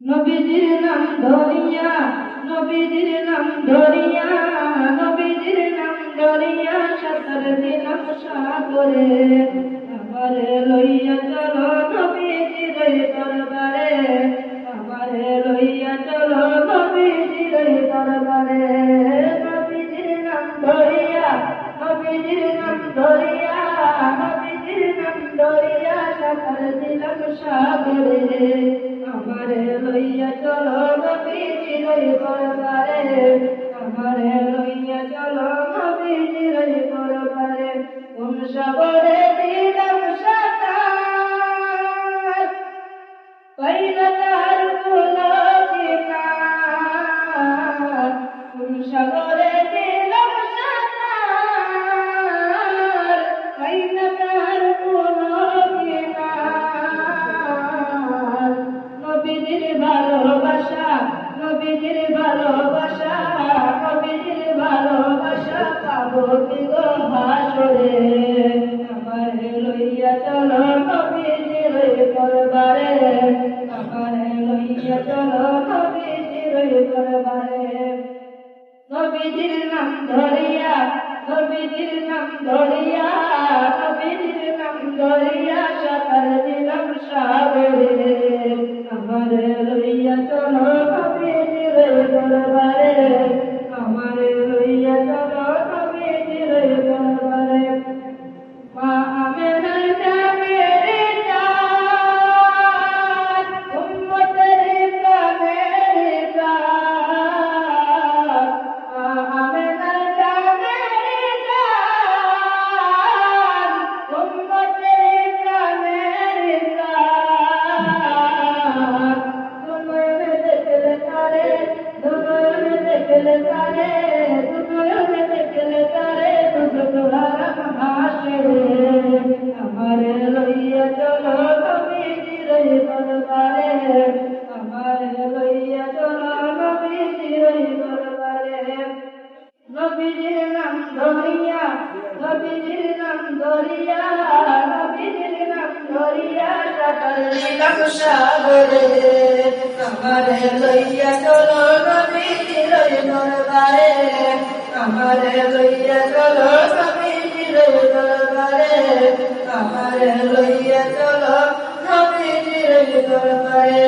নবীজির নাম ধরিয়া, নবীজির নাম ধরিয়া, নবীজির নাম ধরিয়া সাঁতার দিলাম সাগরে। আমারে লইয়া চলো নবীজির দরবারে, আমারে লইয়া চলো নবীজির দরবারে। নবীজির নাম ধরিয়া, নবীজির নাম ধরিয়া, নবীজির নাম ধরিয়া সাঁতার দিলাম সাগরে। আমারে লইয়া চলো নবীজির দরবারে, আমারে লইয়া চলো নবীজির দরবারে। কোন সাগরে দিলাম সাঁতার, পাইনা তার কোনো কিনার। কোন সাগরে দিলাম সাঁতার, পাইনা তার কোনো কিনার। নবীজির ভালোবাসা, নবীজির ভালোবাসা, নবীজির ভালোবাসা পাবো কি গো হাসরে। আমারে লইয়া চলো নবীজির দরবারে, আমারে লইয়া চলো নবীজির দরবারে। নবীজির নাম ধরিয়া, নবীজির নাম ধরিয়া, নবীজির নাম ধরিয়া সাঁতার দিলাম সাগরে। আমারে লইয়া চলো নবীজির দরবারে, আমারে লইয়া চলো নবীজির দরবারে। মা আমেনার জানের জান, উম্মতের প্রাণের প্রাণ। মা আমেনার জানের জান, উম্মতের প্রাণের প্রাণ। দুনয়নে দেখলে তারে, দুনয়নে দেখলে তারে, দুনয়নে দেখলে তারে দুজোহারাম হাসরে। আমারে লইয়া চলো নবীজির দরবারে, আমারে লইয়া চলো নবীজির দরবারে। নবীজির নাম ধরিয়া, নবীজির নাম ধরিয়া, নবীজির নাম ধরিয়া সাঁতার দিলাম সাগরে। আমারে লইয়া চলো নবীজির দরবারে, আমারে লইয়া চলো নবীজির দরবারে, আমারে লইয়া চলো নবীজির দরবারে।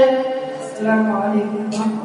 আসসালামু আলাইকুম।